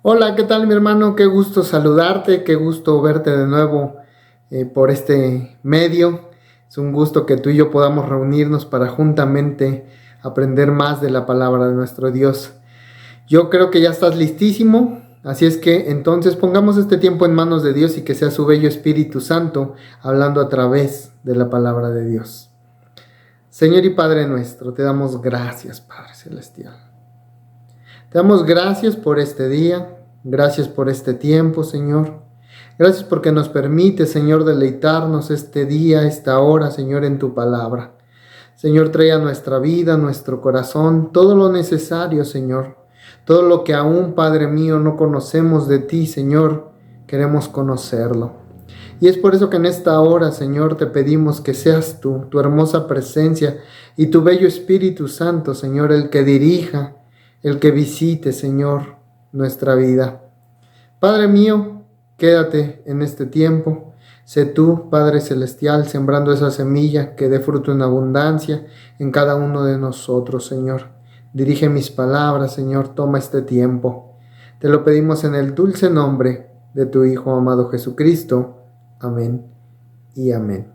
Hola, ¿qué tal mi hermano? Qué gusto saludarte, qué gusto verte de nuevo por este medio. Es un gusto que tú y yo podamos reunirnos para juntamente aprender más de la palabra de nuestro Dios. Yo creo que ya estás listísimo, así es que entonces pongamos este tiempo en manos de Dios y que sea su bello Espíritu Santo hablando a través de la palabra de Dios. Señor y Padre nuestro, te damos gracias, Padre Celestial. Te damos gracias por este día. Gracias por este tiempo, Señor. Gracias porque nos permite, Señor, deleitarnos este día, esta hora, Señor, en tu palabra. Señor, trae a nuestra vida, a nuestro corazón, todo lo necesario, Señor. Todo lo que aún, Padre mío, no conocemos de ti, Señor, queremos conocerlo. Y es por eso que en esta hora, Señor, te pedimos que seas tú, tu hermosa presencia y tu bello Espíritu Santo, Señor, el que dirija, el que visite, Señor, nuestra vida. Padre mío, quédate en este tiempo. Sé tú, Padre Celestial, sembrando esa semilla que dé fruto en abundancia en cada uno de nosotros, Señor. Dirige mis palabras, Señor, toma este tiempo. Te lo pedimos en el dulce nombre de tu Hijo amado Jesucristo. Amén y amén.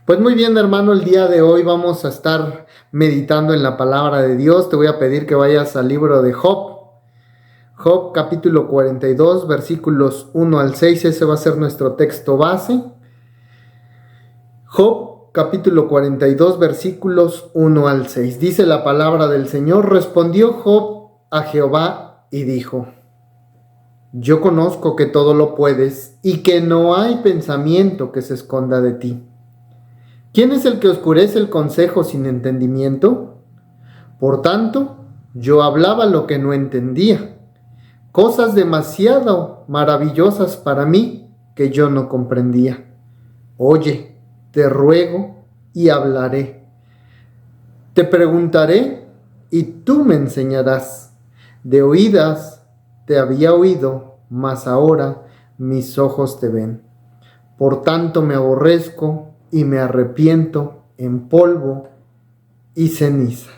Pues muy bien, hermano, el día de hoy vamos a estar meditando en la palabra de Dios. Te voy a pedir que vayas al libro de Job. Job capítulo 42, versículos 1 al 6, ese va a ser nuestro texto base. Job capítulo 42, versículos 1 al 6. Dice la palabra del Señor: respondió Job a Jehová y dijo: yo conozco que todo lo puedes y que no hay pensamiento que se esconda de ti. ¿Quién es el que oscurece el consejo sin entendimiento? Por tanto, yo hablaba lo que no entendía, cosas demasiado maravillosas para mí que yo no comprendía. Oye, te ruego y hablaré. Te preguntaré y tú me enseñarás. De oídas te había oído, mas ahora mis ojos te ven. Por tanto me aborrezco y me arrepiento en polvo y ceniza.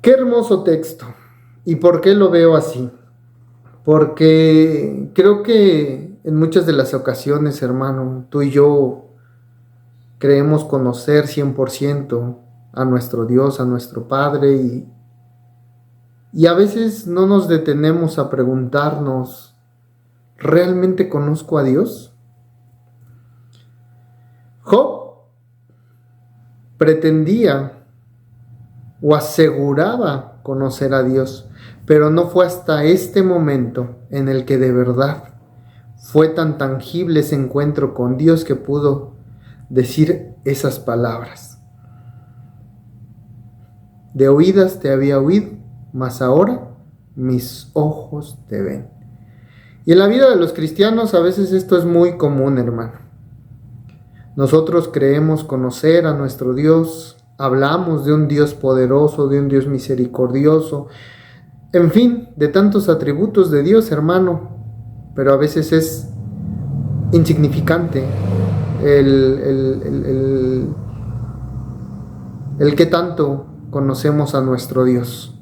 Qué hermoso texto. ¿Y por qué lo veo así? Porque creo que en muchas de las ocasiones, hermano, tú y yo creemos conocer 100% a nuestro Dios, a nuestro Padre, y a veces no nos detenemos a preguntarnos, ¿realmente conozco a Dios? Job pretendía o aseguraba conocer a Dios, pero no fue hasta este momento en el que de verdad fue tan tangible ese encuentro con Dios que pudo decir esas palabras. De oídas te había oído, mas ahora mis ojos te ven. Y en la vida de los cristianos a veces esto es muy común, hermano. Nosotros creemos conocer a nuestro Dios, hablamos de un Dios poderoso, de un Dios misericordioso, en fin, de tantos atributos de Dios, hermano, pero a veces es insignificante el qué tanto conocemos a nuestro Dios.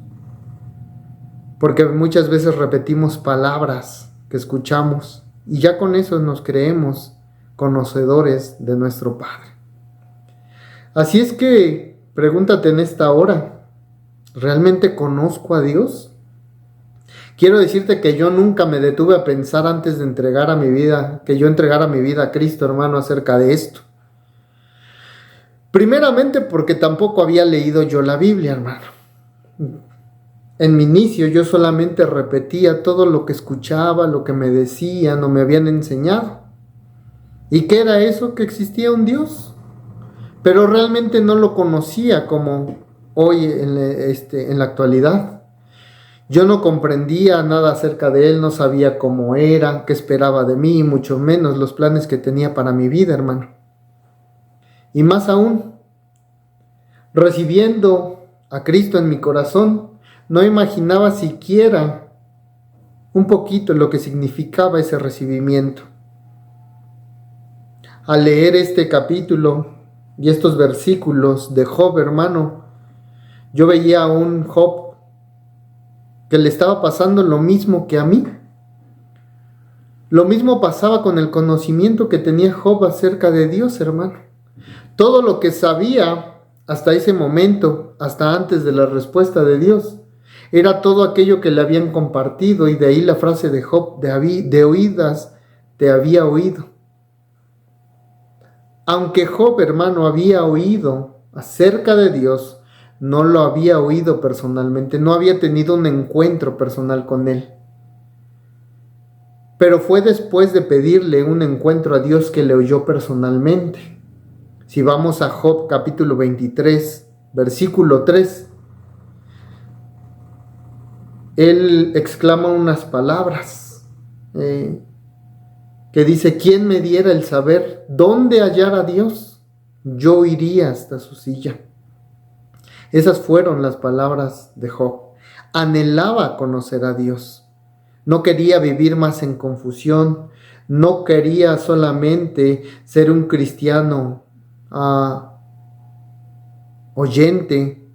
Porque muchas veces repetimos palabras que escuchamos y ya con eso nos creemos conocedores de nuestro Padre. Así es que pregúntate en esta hora, ¿realmente conozco a Dios? Quiero decirte que yo nunca me detuve a pensar antes de entregar a mi vida, que yo entregara mi vida a Cristo, hermano, acerca de esto. Primeramente porque tampoco había leído yo la Biblia, hermano. En mi inicio yo solamente repetía todo lo que escuchaba, lo que me decían o me habían enseñado. ¿Y qué era eso? Que existía un Dios. Pero realmente no lo conocía como hoy en la actualidad. Yo no comprendía nada acerca de él, no sabía cómo era, qué esperaba de mí, y mucho menos los planes que tenía para mi vida, hermano. Y más aún, recibiendo a Cristo en mi corazón, no imaginaba siquiera un poquito lo que significaba ese recibimiento. Al leer este capítulo y estos versículos de Job, hermano, yo veía a un Job que le estaba pasando lo mismo que a mí. Lo mismo pasaba con el conocimiento que tenía Job acerca de Dios, hermano. Todo lo que sabía hasta ese momento, hasta antes de la respuesta de Dios, era todo aquello que le habían compartido, y de ahí la frase de Job, de oídas te había oído. Aunque Job, hermano, había oído acerca de Dios, no lo había oído personalmente, no había tenido un encuentro personal con él. Pero fue después de pedirle un encuentro a Dios que le oyó personalmente. Si vamos a Job capítulo 23, versículo 3, él exclama unas palabras que dice: ¿quién me diera el saber dónde hallar a Dios? Yo iría hasta su silla. Esas fueron las palabras de Job. Anhelaba conocer a Dios. No quería vivir más en confusión. No quería solamente ser un cristiano oyente,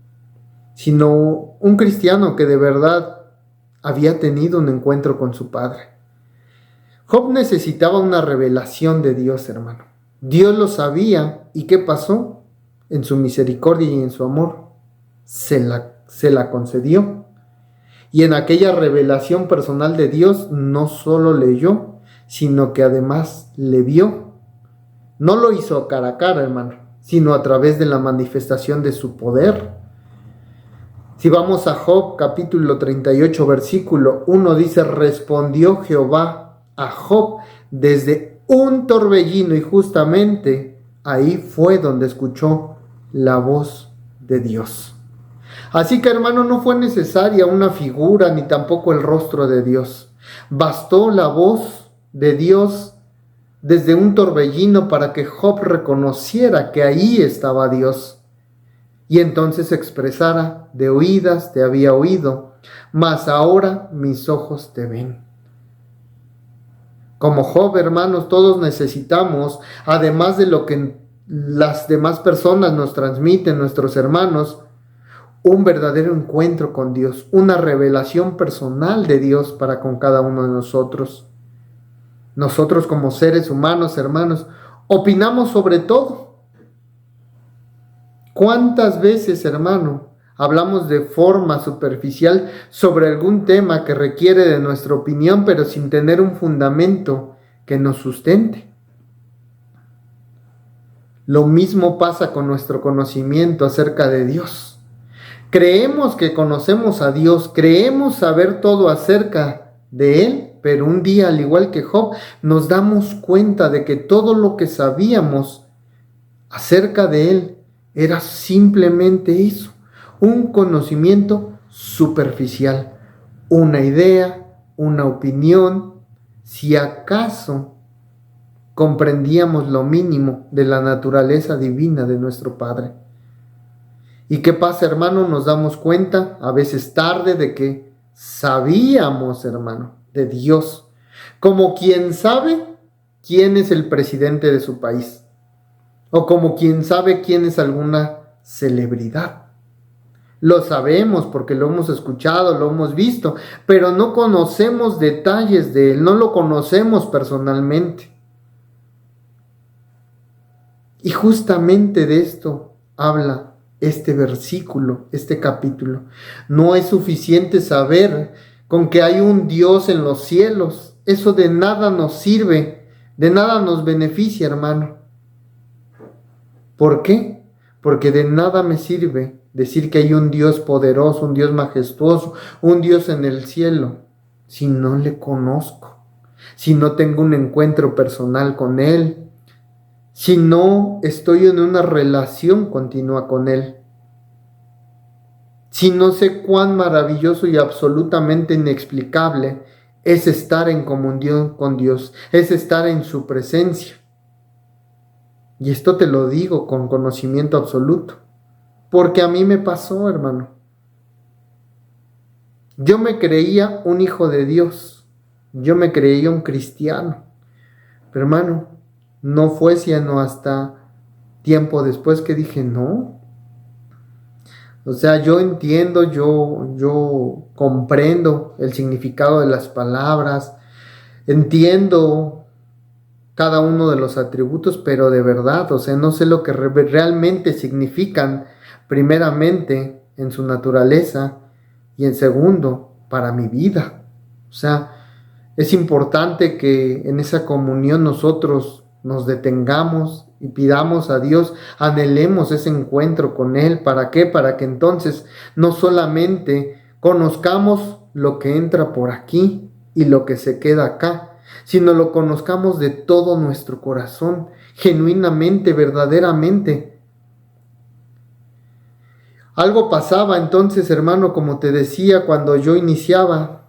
sino un cristiano que de verdad había tenido un encuentro con su Padre. Job necesitaba una revelación de Dios, hermano. Dios lo sabía, ¿y qué pasó? En su misericordia y en su amor se la concedió. Y en aquella revelación personal de Dios no solo leyó, sino que además le vio. No lo hizo cara a cara, hermano, sino a través de la manifestación de su poder. Si vamos a Job capítulo 38, versículo 1, dice: respondió Jehová a Job desde un torbellino, y justamente ahí fue donde escuchó la voz de Dios. Así que, hermano, no fue necesaria una figura ni tampoco el rostro de Dios. Bastó la voz de Dios desde un torbellino para que Job reconociera que ahí estaba Dios. Y entonces expresara: de oídas te había oído, mas ahora mis ojos te ven. Como Job, hermanos, todos necesitamos, además de lo que las demás personas nos transmiten, nuestros hermanos, un verdadero encuentro con Dios, una revelación personal de Dios para con cada uno de nosotros. Nosotros como seres humanos, hermanos, opinamos sobre todo. ¿Cuántas veces, hermano, hablamos de forma superficial sobre algún tema que requiere de nuestra opinión, pero sin tener un fundamento que nos sustente? Lo mismo pasa con nuestro conocimiento acerca de Dios. Creemos que conocemos a Dios, creemos saber todo acerca de Él, pero un día, al igual que Job, nos damos cuenta de que todo lo que sabíamos acerca de Él era simplemente eso, un conocimiento superficial, una idea, una opinión, si acaso comprendíamos lo mínimo de la naturaleza divina de nuestro Padre. ¿Y qué pasa, hermano? Nos damos cuenta, a veces tarde, de que sabíamos, hermano, de Dios, como quien sabe quién es el presidente de su país, o como quien sabe quién es alguna celebridad. Lo sabemos porque lo hemos escuchado, lo hemos visto, pero no conocemos detalles de él, no lo conocemos personalmente. Y justamente de esto habla este versículo, este capítulo. No es suficiente saber con que hay un Dios en los cielos. Eso de nada nos sirve, de nada nos beneficia, hermano. ¿Por qué? Porque de nada me sirve decir que hay un Dios poderoso, un Dios majestuoso, un Dios en el cielo, si no le conozco, si no tengo un encuentro personal con Él, si no estoy en una relación continua con Él, si no sé cuán maravilloso y absolutamente inexplicable es estar en comunión con Dios, es estar en su presencia. Y esto te lo digo con conocimiento absoluto, porque a mí me pasó, hermano. Yo me creía un hijo de Dios, yo me creía un cristiano, pero hermano, no fue sino hasta tiempo después que dije: no, O sea, yo entiendo, yo comprendo el significado de las palabras, entiendo cada uno de los atributos, pero de verdad, o sea, no sé lo que realmente significan, primeramente, en su naturaleza, y en segundo, para mi vida. O sea, es importante que en esa comunión nosotros nos detengamos y pidamos a Dios, anhelemos ese encuentro con Él. ¿Para qué? Para que entonces no solamente conozcamos lo que entra por aquí y lo que se queda acá, sino lo conozcamos de todo nuestro corazón, genuinamente, verdaderamente. Algo pasaba entonces, hermano, como te decía, cuando yo iniciaba,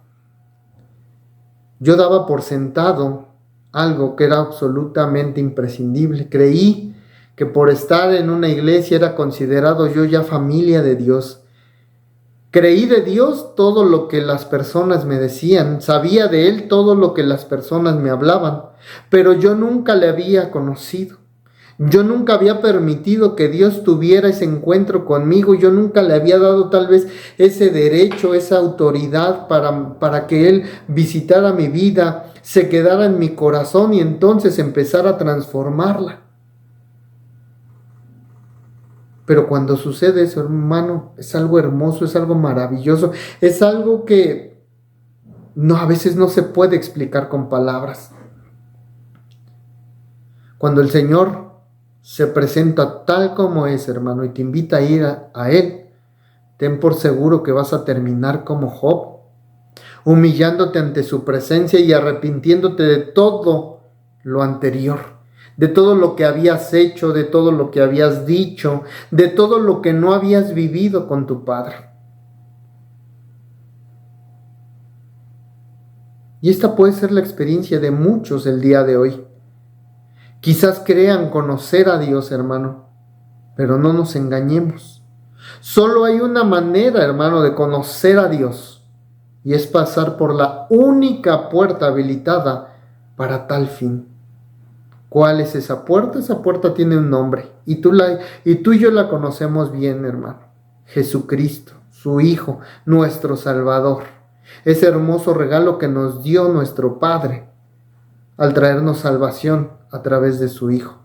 yo daba por sentado algo que era absolutamente imprescindible. Creí que por estar en una iglesia era considerado yo ya familia de Dios. Creí de Dios todo lo que las personas me decían, sabía de Él todo lo que las personas me hablaban, pero yo nunca le había conocido. Yo nunca había permitido que Dios tuviera ese encuentro conmigo. Yo nunca le había dado tal vez ese derecho, esa autoridad para que Él visitara mi vida, se quedara en mi corazón y entonces empezara a transformarla. Pero cuando sucede eso, hermano, es algo hermoso, es algo maravilloso, es algo que a veces no se puede explicar con palabras. Cuando el Señor se presenta tal como es, hermano, y te invita a ir a Él, ten por seguro que vas a terminar como Job, humillándote ante su presencia y arrepintiéndote de todo lo anterior, de todo lo que habías hecho, de todo lo que habías dicho, de todo lo que no habías vivido con tu Padre. Y esta puede ser la experiencia de muchos el día de hoy. Quizás crean conocer a Dios, hermano, pero no nos engañemos. Solo hay una manera, hermano, de conocer a Dios, y es pasar por la única puerta habilitada para tal fin. ¿Cuál es esa puerta? Esa puerta tiene un nombre, y tú y yo la conocemos bien, hermano. Jesucristo, su Hijo, nuestro Salvador. Ese hermoso regalo que nos dio nuestro Padre al traernos salvación a través de su Hijo.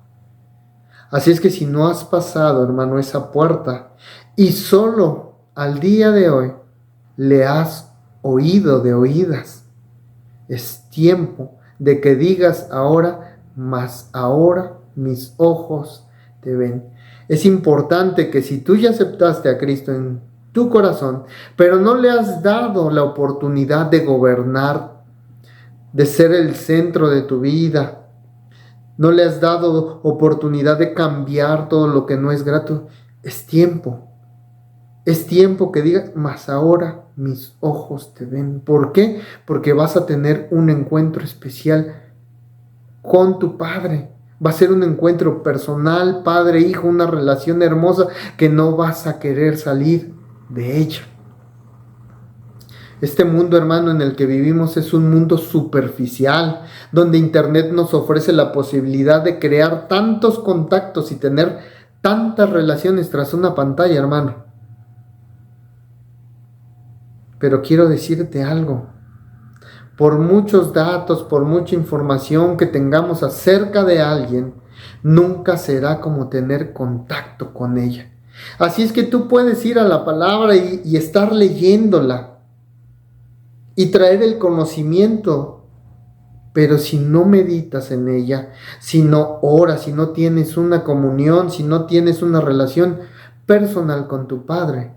Así es que si no has pasado, hermano, esa puerta y solo al día de hoy le has oído de oídas, es tiempo de que digas ahora, mas ahora mis ojos te ven. Es importante que si tú ya aceptaste a Cristo en tu corazón, pero no le has dado la oportunidad de gobernar, de ser el centro de tu vida, no le has dado oportunidad de cambiar todo lo que no es grato, es tiempo que digas, mas ahora mis ojos te ven. ¿Por qué? Porque vas a tener un encuentro especial con tu Padre. Va a ser un encuentro personal, padre-hijo, una relación hermosa que no vas a querer salir de ella. Este mundo, hermano, en el que vivimos es un mundo superficial, donde Internet nos ofrece la posibilidad de crear tantos contactos y tener tantas relaciones tras una pantalla, hermano. Pero quiero decirte algo. Por muchos datos, por mucha información que tengamos acerca de alguien, nunca será como tener contacto con ella. Así es que tú puedes ir a la palabra y estar leyéndola y traer el conocimiento, pero si no meditas en ella, si no oras, si no tienes una comunión, si no tienes una relación personal con tu Padre,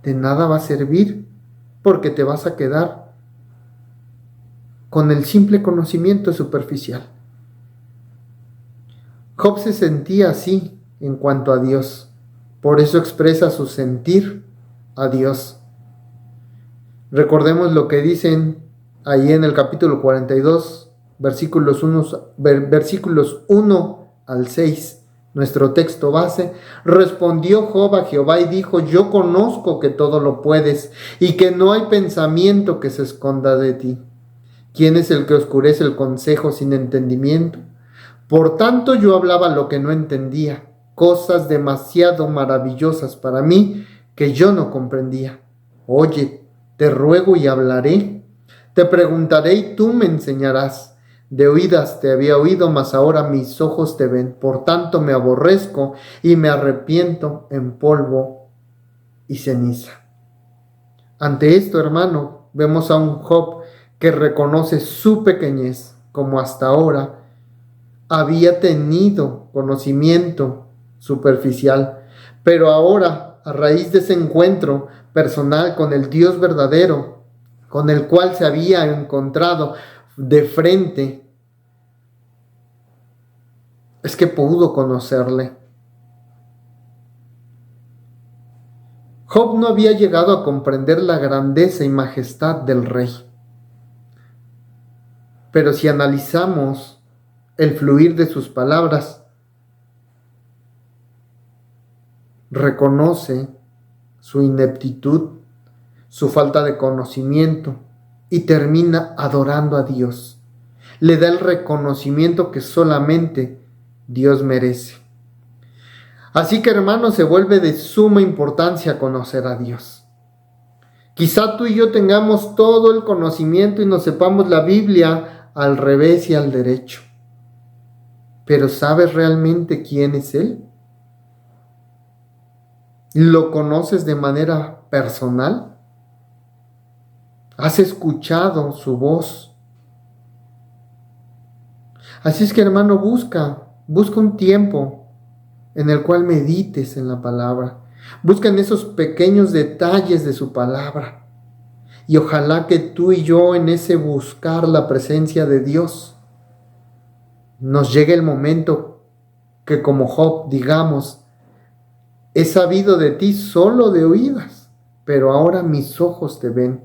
de nada va a servir, porque te vas a quedar con el simple conocimiento superficial. Job se sentía así en cuanto a Dios, por eso expresa su sentir a Dios. Recordemos lo que dicen ahí en el capítulo 42, versículos 1 al 6, nuestro texto base. Respondió Job a Jehová y dijo, yo conozco que todo lo puedes y que no hay pensamiento que se esconda de ti. ¿Quién es el que oscurece el consejo sin entendimiento? Por tanto yo hablaba lo que no entendía, cosas demasiado maravillosas para mí que yo no comprendía. Oye, te ruego y hablaré. Te preguntaré y tú me enseñarás. De oídas te había oído, mas ahora mis ojos te ven. Por tanto me aborrezco y me arrepiento en polvo y ceniza. Ante esto, hermano, vemos a un Job que reconoce su pequeñez, como hasta ahora había tenido conocimiento superficial, pero ahora, a raíz de ese encuentro personal con el Dios verdadero, con el cual se había encontrado de frente, es que pudo conocerle. Job no había llegado a comprender la grandeza y majestad del rey. Pero si analizamos el fluir de sus palabras, reconoce su ineptitud, su falta de conocimiento y termina adorando a Dios. Le da el reconocimiento que solamente Dios merece. Así que, hermanos, se vuelve de suma importancia conocer a Dios. Quizá tú y yo tengamos todo el conocimiento y nos sepamos la Biblia al revés y al derecho. Pero ¿sabes realmente quién es Él? ¿Lo conoces de manera personal? ¿Has escuchado su voz? Así es que, hermano, busca un tiempo en el cual medites en la palabra. Busca en esos pequeños detalles de su palabra. Y ojalá que tú y yo, en ese buscar la presencia de Dios, nos llegue el momento que, como Job, digamos: he sabido de ti solo de oídas, pero ahora mis ojos te ven.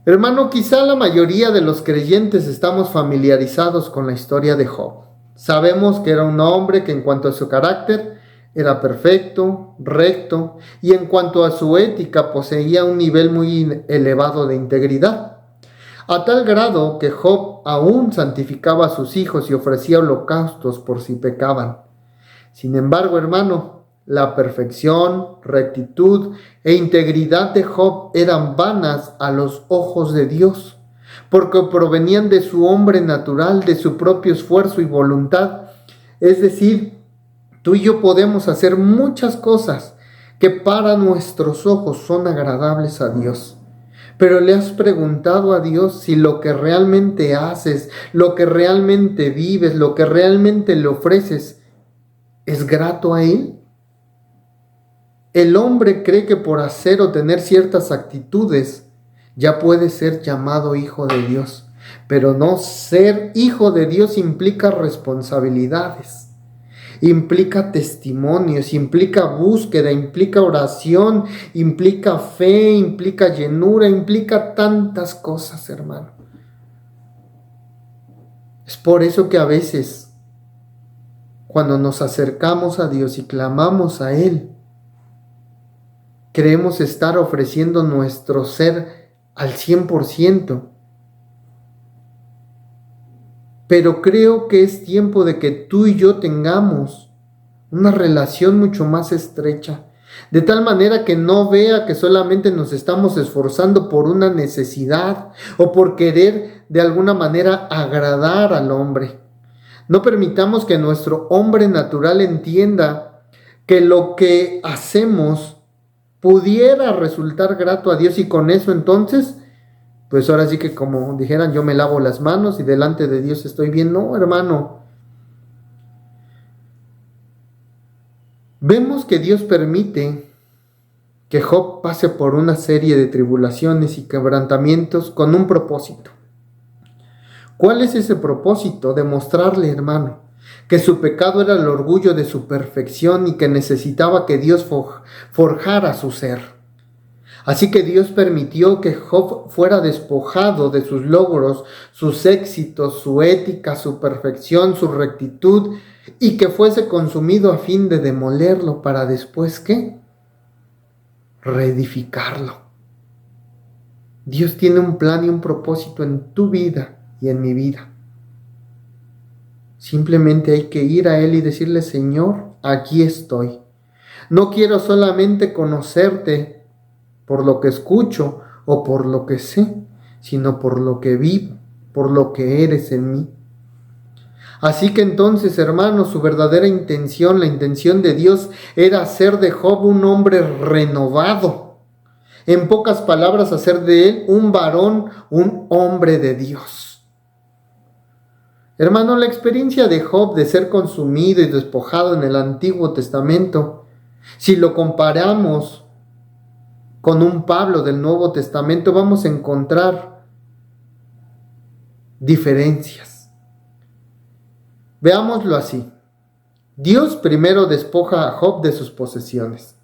Hermano, quizá la mayoría de los creyentes estamos familiarizados con la historia de Job. Sabemos que era un hombre que, en cuanto a su carácter, era perfecto, recto, y en cuanto a su ética poseía un nivel muy elevado de integridad, a tal grado que Job aún santificaba a sus hijos y ofrecía holocaustos por si pecaban. Sin embargo, hermano, la perfección, rectitud e integridad de Job eran vanas a los ojos de Dios, porque provenían de su hombre natural, de su propio esfuerzo y voluntad. Es decir, tú y yo podemos hacer muchas cosas que para nuestros ojos son agradables a Dios. Pero ¿le has preguntado a Dios si lo que realmente haces, lo que realmente vives, lo que realmente le ofreces, es grato a Él? El hombre cree que por hacer o tener ciertas actitudes ya puede ser llamado hijo de Dios. Pero no, ser hijo de Dios implica responsabilidades, implica testimonios, implica búsqueda, implica oración, implica fe, implica llenura, implica tantas cosas, hermano. Es por eso que a veces, cuando nos acercamos a Dios y clamamos a Él, creemos estar ofreciendo nuestro ser al 100%. Pero creo que es tiempo de que tú y yo tengamos una relación mucho más estrecha, de tal manera que no vea que solamente nos estamos esforzando por una necesidad o por querer de alguna manera agradar al hombre. No permitamos que nuestro hombre natural entienda que lo que hacemos pudiera resultar grato a Dios, y con eso entonces, pues ahora sí que, como dijeran, yo me lavo las manos y delante de Dios estoy bien. No, hermano. Vemos que Dios permite que Job pase por una serie de tribulaciones y quebrantamientos con un propósito. ¿Cuál es ese propósito? Demostrarle, hermano, que su pecado era el orgullo de su perfección y que necesitaba que Dios forjara su ser. Así que Dios permitió que Job fuera despojado de sus logros, sus éxitos, su ética, su perfección, su rectitud, y que fuese consumido a fin de demolerlo para después, ¿qué? Reedificarlo. Dios tiene un plan y un propósito en tu vida y en mi vida. Simplemente hay que ir a Él y decirle: Señor, aquí estoy. No quiero solamente conocerte por lo que escucho o por lo que sé, sino por lo que vivo, por lo que eres en mí. Así que entonces, hermanos, su verdadera intención, la intención de Dios, era hacer de Job un hombre renovado. En pocas palabras, hacer de él un varón, un hombre de Dios. Hermano, la experiencia de Job de ser consumido y despojado en el Antiguo Testamento, si lo comparamos con un Pablo del Nuevo Testamento, vamos a encontrar diferencias. Veámoslo así. Dios primero despoja a Job de sus posesiones.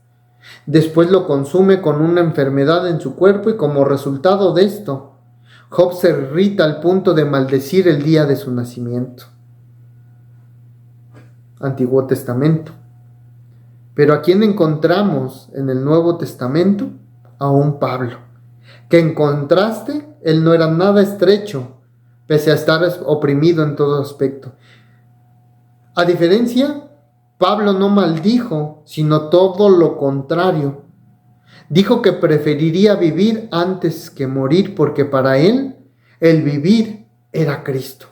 Después lo consume con una enfermedad en su cuerpo y como resultado de esto, Job se irrita al punto de maldecir el día de su nacimiento. Antiguo Testamento. Pero ¿a quién encontramos en el Nuevo Testamento? A un Pablo, que en contraste, él no era nada estrecho, pese a estar oprimido en todo aspecto. A diferencia, Pablo no maldijo, sino todo lo contrario. Dijo que preferiría vivir antes que morir, porque para él el vivir era Cristo.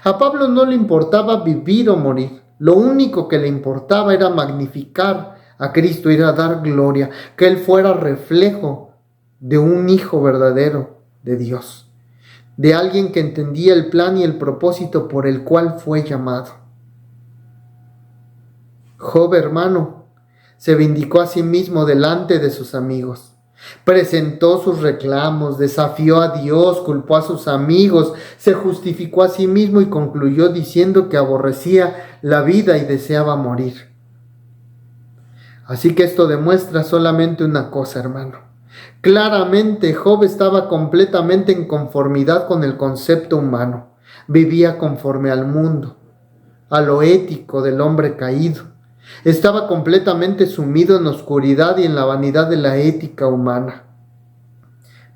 A Pablo no le importaba vivir o morir. Lo único que le importaba era magnificar a Cristo, ir a dar gloria, que él fuera reflejo de un hijo verdadero de Dios, de alguien que entendía el plan y el propósito por el cual fue llamado. Job, hermano, se vindicó a sí mismo delante de sus amigos. Presentó sus reclamos, desafió a Dios, culpó a sus amigos, se justificó a sí mismo y concluyó diciendo que aborrecía la vida y deseaba morir. Así que esto demuestra solamente una cosa, hermano. Claramente Job estaba completamente en conformidad con el concepto humano. Vivía conforme al mundo, a lo ético del hombre caído. Estaba completamente sumido en la oscuridad y en la vanidad de la ética humana.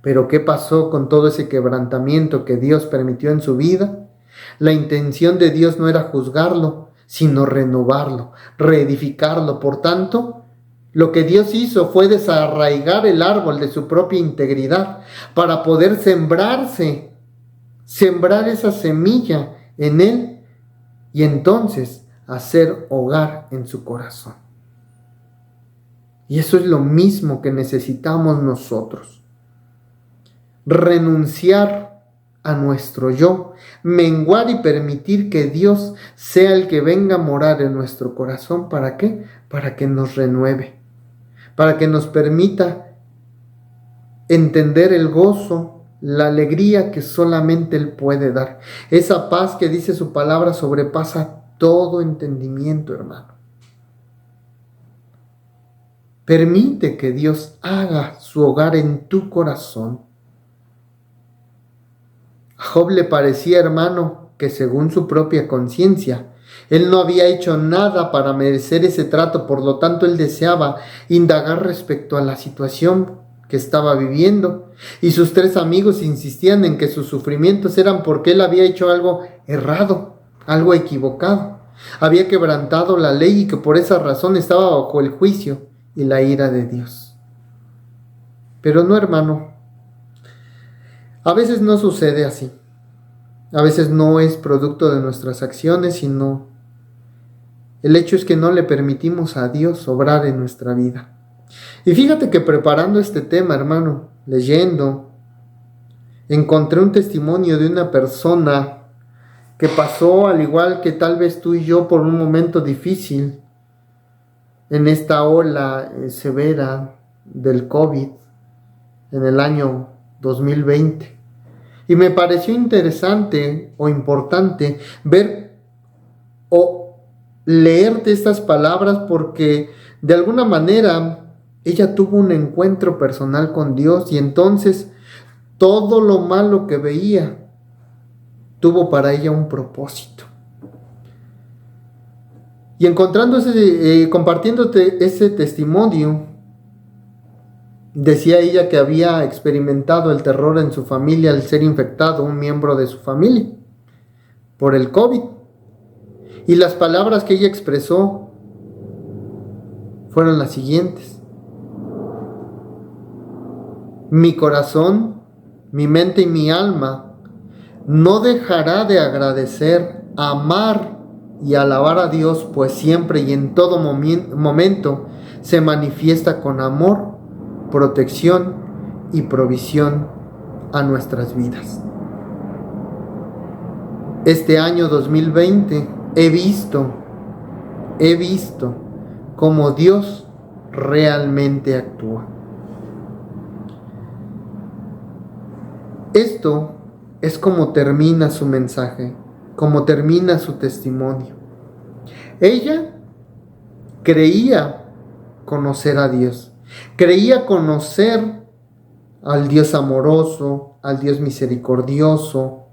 Pero ¿qué pasó con todo ese quebrantamiento que Dios permitió en su vida? La intención de Dios no era juzgarlo, sino renovarlo, reedificarlo. Por tanto, lo que Dios hizo fue desarraigar el árbol de su propia integridad para poder sembrar esa semilla en él y entonces hacer hogar en su corazón. Y eso es lo mismo que necesitamos nosotros. Renunciar a nuestro yo, menguar y permitir que Dios sea el que venga a morar en nuestro corazón. ¿Para qué? Para que nos renueve, para que nos permita entender el gozo, la alegría que solamente Él puede dar. Esa paz que dice su palabra sobrepasa todo entendimiento, hermano. Permite que Dios haga su hogar en tu corazón. A Job le parecía, hermano, que según su propia conciencia, él no había hecho nada para merecer ese trato, por lo tanto él deseaba indagar respecto a la situación que estaba viviendo. Y sus tres amigos insistían en que sus sufrimientos eran porque él había hecho algo errado, algo equivocado. Había quebrantado la ley y que por esa razón estaba bajo el juicio y la ira de Dios. Pero no, hermano. A veces no sucede así. A veces no es producto de nuestras acciones, sino el hecho es que no le permitimos a Dios obrar en nuestra vida. Y fíjate que preparando este tema, hermano, leyendo, encontré un testimonio de una persona que pasó, al igual que tal vez tú y yo, por un momento difícil en esta ola severa del COVID en el año 2020. Y me pareció interesante o importante ver o leerte estas palabras porque de alguna manera ella tuvo un encuentro personal con Dios y entonces todo lo malo que veía tuvo para ella un propósito. Y compartiéndote ese testimonio, decía ella que había experimentado el terror en su familia al ser infectado un miembro de su familia por el COVID. Y las palabras que ella expresó fueron las siguientes: mi corazón, mi mente y mi alma no dejará de agradecer, amar y alabar a Dios, pues siempre y en todo momento se manifiesta con amor, protección y provisión a nuestras vidas. Este año 2020 he visto cómo Dios realmente actúa. Esto es como termina su mensaje, como termina su testimonio. Ella creía conocer a Dios, creía conocer al Dios amoroso, al Dios misericordioso.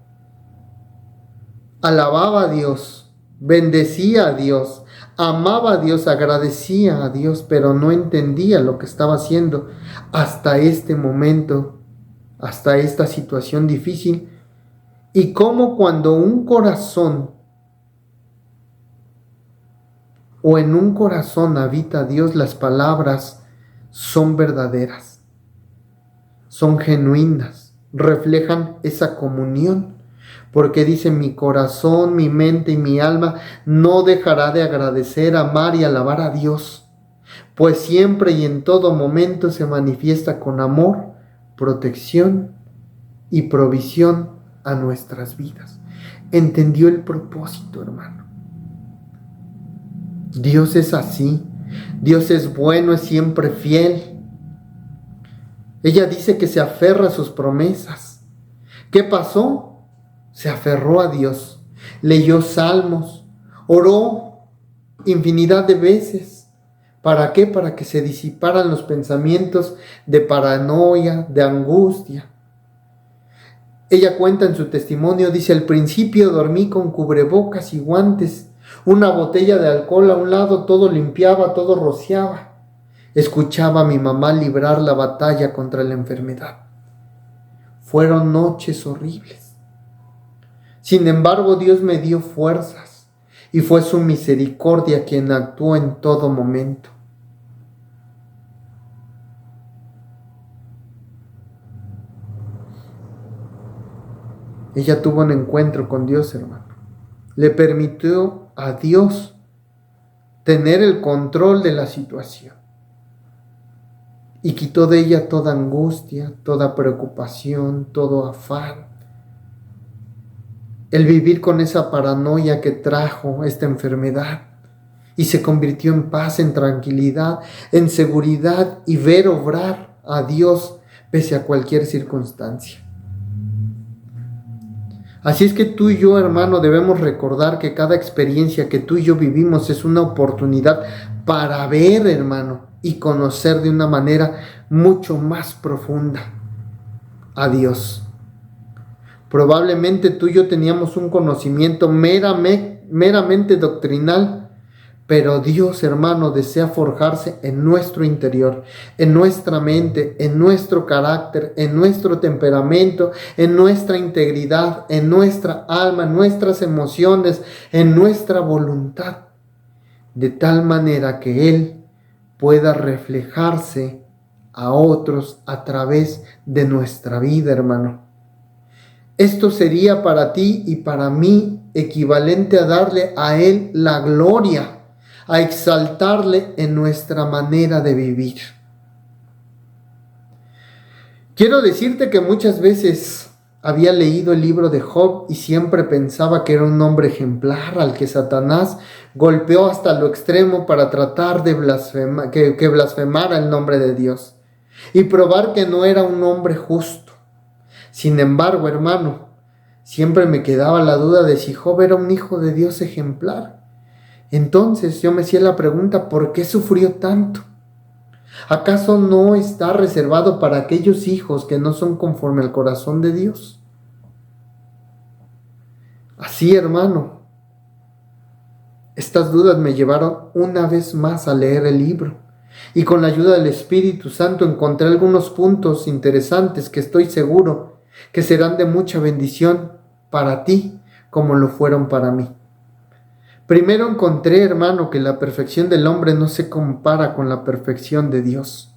Alababa a Dios, bendecía a Dios, amaba a Dios, agradecía a Dios, pero no entendía lo que estaba haciendo hasta este momento, hasta esta situación difícil. Y cómo cuando un corazón o en un corazón habita Dios, las palabras son verdaderas, son genuinas, reflejan esa comunión. Porque dice: mi corazón, mi mente y mi alma no dejará de agradecer, amar y alabar a Dios, pues siempre y en todo momento se manifiesta con amor, protección y provisión a nuestras vidas. Entendió el propósito, hermano. Dios es así. Dios es bueno, es siempre fiel. Ella dice que se aferra a sus promesas. ¿Qué pasó? Se aferró a Dios, leyó salmos, oró infinidad de veces. ¿Para qué? Para que se disiparan los pensamientos de paranoia, de angustia. Ella cuenta en su testimonio, dice: al principio dormí con cubrebocas y guantes, una botella de alcohol a un lado, todo limpiaba, todo rociaba. Escuchaba a mi mamá librar la batalla contra la enfermedad. Fueron noches horribles. Sin embargo, Dios me dio fuerzas y fue su misericordia quien actuó en todo momento. Ella tuvo un encuentro con Dios, hermano. Le permitió a Dios tener el control de la situación y quitó de ella toda angustia, toda preocupación, todo afán. El vivir con esa paranoia que trajo esta enfermedad, y se convirtió en paz, en tranquilidad, en seguridad y ver obrar a Dios pese a cualquier circunstancia. Así es que tú y yo, hermano, debemos recordar que cada experiencia que tú y yo vivimos es una oportunidad para ver, hermano, y conocer de una manera mucho más profunda a Dios. Probablemente tú y yo teníamos un conocimiento meramente doctrinal, pero Dios, hermano, desea forjarse en nuestro interior, en nuestra mente, en nuestro carácter, en nuestro temperamento, en nuestra integridad, en nuestra alma, en nuestras emociones, en nuestra voluntad, de tal manera que Él pueda reflejarse a otros a través de nuestra vida, hermano. Esto sería para ti y para mí equivalente a darle a Él la gloria, a exaltarle en nuestra manera de vivir. Quiero decirte que muchas veces había leído el libro de Job y siempre pensaba que era un hombre ejemplar al que Satanás golpeó hasta lo extremo para tratar de que blasfemara el nombre de Dios y probar que no era un hombre justo. Sin embargo, hermano, siempre me quedaba la duda de si Job era un hijo de Dios ejemplar. Entonces yo me hacía la pregunta: ¿por qué sufrió tanto? ¿Acaso no está reservado para aquellos hijos que no son conforme al corazón de Dios? Así, hermano, estas dudas me llevaron una vez más a leer el libro. Y con la ayuda del Espíritu Santo encontré algunos puntos interesantes que estoy seguro que serán de mucha bendición para ti como lo fueron para mí. Primero encontré, hermano, que la perfección del hombre no se compara con la perfección de Dios.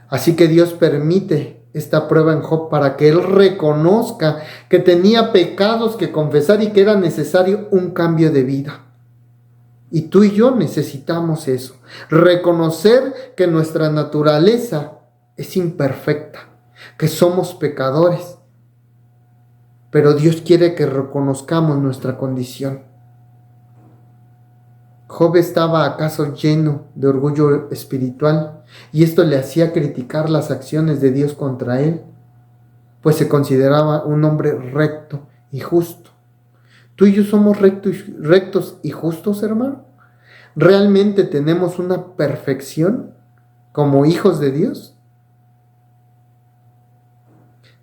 Así que Dios permite esta prueba en Job para que él reconozca que tenía pecados que confesar y que era necesario un cambio de vida. Y tú y yo necesitamos eso, reconocer que nuestra naturaleza es imperfecta, que somos pecadores, pero Dios quiere que reconozcamos nuestra condición. Job estaba acaso lleno de orgullo espiritual y esto le hacía criticar las acciones de Dios contra él, pues se consideraba un hombre recto y justo. ¿Tú y yo somos rectos y justos, hermano? ¿Realmente tenemos una perfección como hijos de Dios?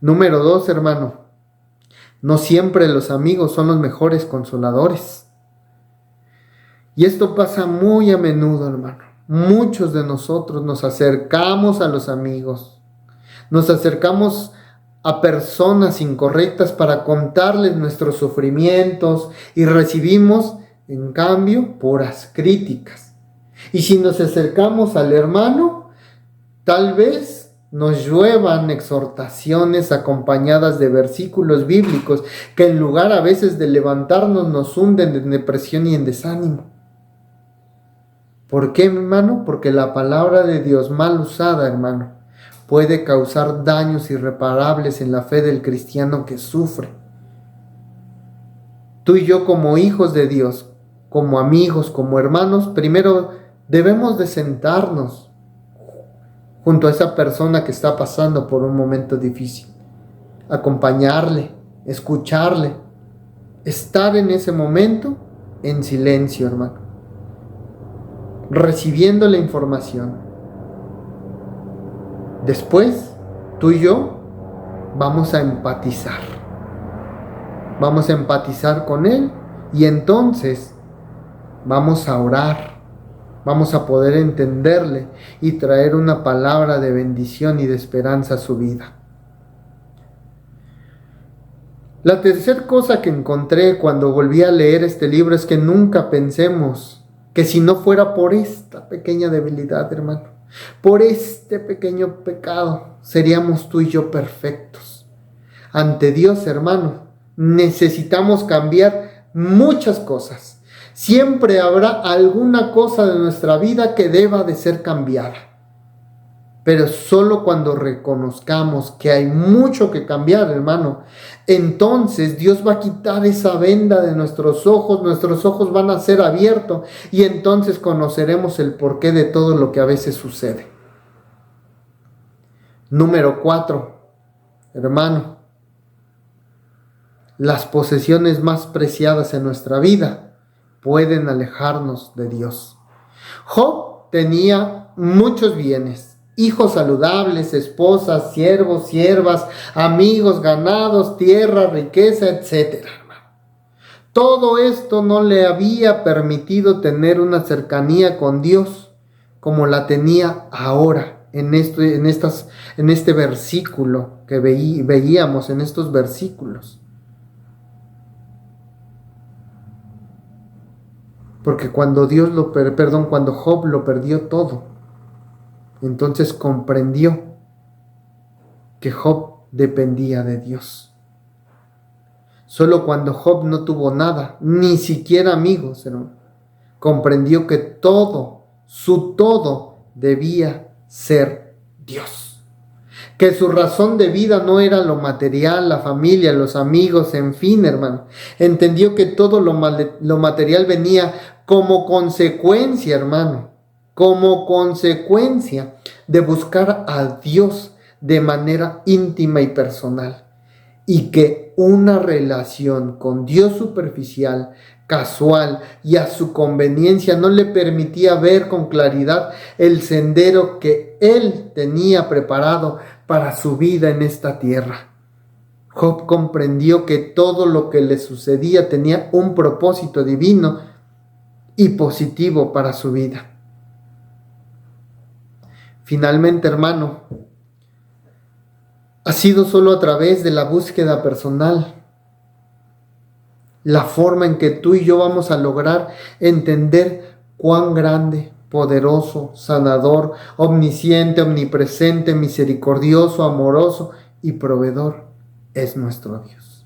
Número 2, hermano. No siempre los amigos son los mejores consoladores. Y esto pasa muy a menudo, hermano. Muchos de nosotros nos acercamos a los amigos. Nos acercamos a personas incorrectas para contarles nuestros sufrimientos y recibimos, en cambio, puras críticas. Y si nos acercamos al hermano, tal vez nos lluevan exhortaciones acompañadas de versículos bíblicos que en lugar a veces de levantarnos nos hunden en depresión y en desánimo. ¿Por qué, hermano? Porque la palabra de Dios mal usada, hermano, puede causar daños irreparables en la fe del cristiano que sufre. Tú y yo como hijos de Dios, como amigos, como hermanos, primero debemos de sentarnos junto a esa persona que está pasando por un momento difícil, acompañarle, escucharle, estar en ese momento en silencio, hermano, recibiendo la información. Después, tú y yo vamos a empatizar. Vamos a empatizar con él y entonces vamos a orar. Vamos a poder entenderle y traer una palabra de bendición y de esperanza a su vida. La tercera cosa que encontré cuando volví a leer este libro es que nunca pensemos que si no fuera por esta pequeña debilidad, hermano, por este pequeño pecado, seríamos tú y yo perfectos. Ante Dios, hermano, necesitamos cambiar muchas cosas. Siempre habrá alguna cosa de nuestra vida que deba de ser cambiada. Pero solo cuando reconozcamos que hay mucho que cambiar, hermano, entonces Dios va a quitar esa venda de nuestros ojos van a ser abiertos y entonces conoceremos el porqué de todo lo que a veces sucede. Número 4, hermano, las posesiones más preciadas en nuestra vida pueden alejarnos de Dios. Job tenía muchos bienes, hijos saludables, esposas, siervos, siervas, amigos, ganados, tierra, riqueza, etc. Todo esto no le había permitido tener una cercanía con Dios como la tenía ahora en este versículo que veíamos en estos versículos. Porque cuando cuando Job lo perdió todo, entonces comprendió que Job dependía de Dios. Solo cuando Job no tuvo nada, ni siquiera amigos, hermano, comprendió que su todo debía ser Dios. Que su razón de vida no era lo material, la familia, los amigos, en fin, hermano. Entendió que todo lo material venía como consecuencia, hermano, como consecuencia de buscar a Dios de manera íntima y personal. Y que una relación con Dios superficial, casual y a su conveniencia no le permitía ver con claridad el sendero que él tenía preparado para su vida en esta tierra. Job comprendió que todo lo que le sucedía tenía un propósito divino y positivo para su vida. Finalmente, hermano, ha sido solo a través de la búsqueda personal la forma en que tú y yo vamos a lograr entender cuán grande, poderoso, sanador, omnisciente, omnipresente, misericordioso, amoroso y proveedor es nuestro Dios.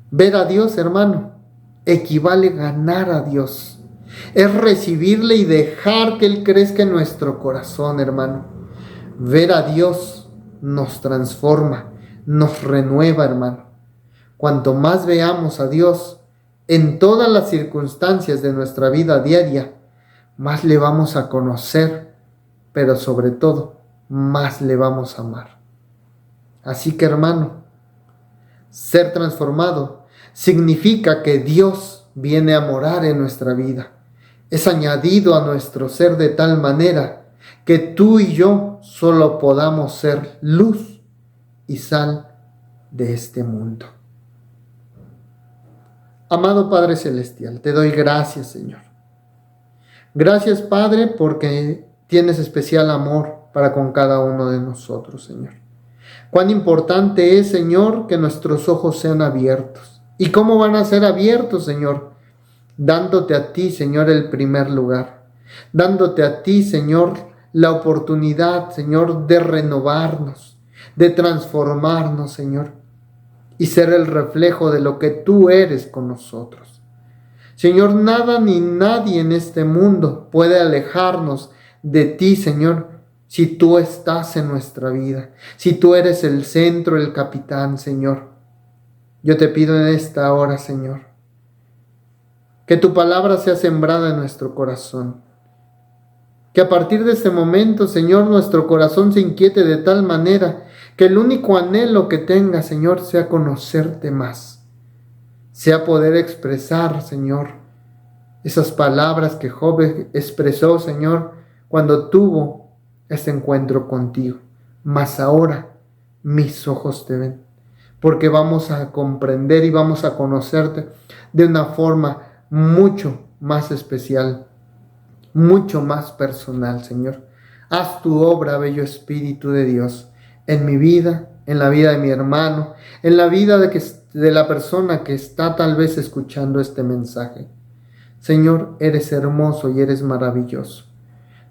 Ver a Dios, hermano, equivale a ganar a Dios. Es recibirle y dejar que Él crezca en nuestro corazón, hermano. Ver a Dios nos transforma, nos renueva, hermano. Cuanto más veamos a Dios en todas las circunstancias de nuestra vida diaria, más le vamos a conocer, pero sobre todo, más le vamos a amar. Así que, hermano, ser transformado significa que Dios viene a morar en nuestra vida. Es añadido a nuestro ser de tal manera que tú y yo solo podamos ser luz y sal de este mundo. Amado Padre Celestial, te doy gracias, Señor. Gracias, Padre, porque tienes especial amor para con cada uno de nosotros, Señor. Cuán importante es, Señor, que nuestros ojos sean abiertos. ¿Y cómo van a ser abiertos, Señor? Dándote a ti, Señor, el primer lugar. Dándote a ti, Señor, la oportunidad, Señor, de renovarnos, de transformarnos, Señor, y ser el reflejo de lo que tú eres con nosotros. Señor, nada ni nadie en este mundo puede alejarnos de ti, Señor, si tú estás en nuestra vida, si tú eres el centro, el capitán, Señor. Yo te pido en esta hora, Señor, que tu palabra sea sembrada en nuestro corazón. Que a partir de este momento, Señor, nuestro corazón se inquiete de tal manera que el único anhelo que tenga, Señor, sea conocerte más. Sea poder expresar, Señor, esas palabras que Job expresó, Señor, cuando tuvo ese encuentro contigo. Mas ahora mis ojos te ven, porque vamos a comprender y vamos a conocerte de una forma mucho más especial, mucho más personal, Señor. Haz tu obra, bello Espíritu de Dios, en mi vida, en la vida de mi hermano, en la vida de la persona que está tal vez escuchando este mensaje. Señor, eres hermoso y eres maravilloso.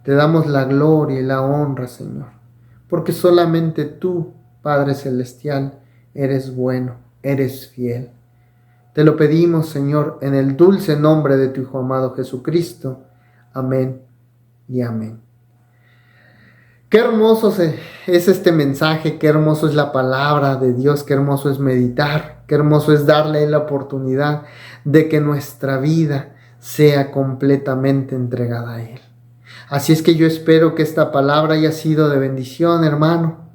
Te damos la gloria y la honra, Señor, porque solamente tú, Padre Celestial, eres bueno, eres fiel. Te lo pedimos, Señor, en el dulce nombre de tu Hijo amado Jesucristo. Amén y amén. Qué hermoso es este mensaje, qué hermoso es la palabra de Dios, qué hermoso es meditar, qué hermoso es darle la oportunidad de que nuestra vida sea completamente entregada a Él. Así es que yo espero que esta palabra haya sido de bendición, hermano.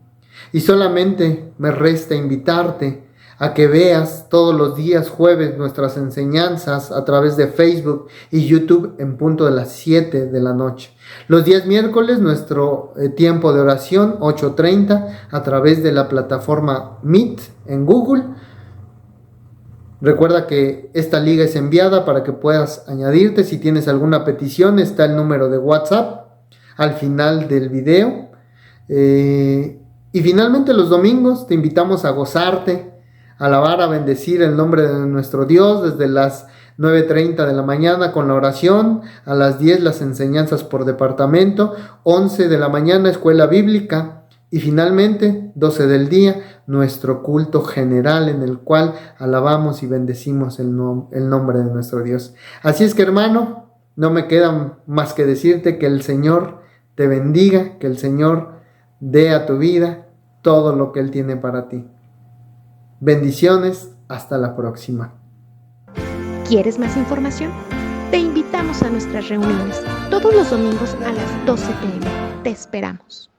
Y solamente me resta invitarte a que veas todos los días jueves nuestras enseñanzas a través de Facebook y YouTube en punto de las 7 de la noche. Los días miércoles nuestro tiempo de oración 8:30 a través de la plataforma Meet en Google. Recuerda que esta liga es enviada para que puedas añadirte. Si tienes alguna petición, está el número de WhatsApp al final del video. Y finalmente los domingos te invitamos a gozarte, a alabar, a bendecir el nombre de nuestro Dios desde las 9:30 de la mañana con la oración, a las 10 las enseñanzas por departamento, 11 de la mañana escuela bíblica y finalmente 12 del día nuestro culto general en el cual alabamos y bendecimos el nombre de nuestro Dios. Así es que, hermano, no me queda más que decirte que el Señor te bendiga, que el Señor dé a tu vida todo lo que Él tiene para ti. Bendiciones, hasta la próxima. ¿Quieres más información? Te invitamos a nuestras reuniones todos los domingos a las 12 p.m. Te esperamos.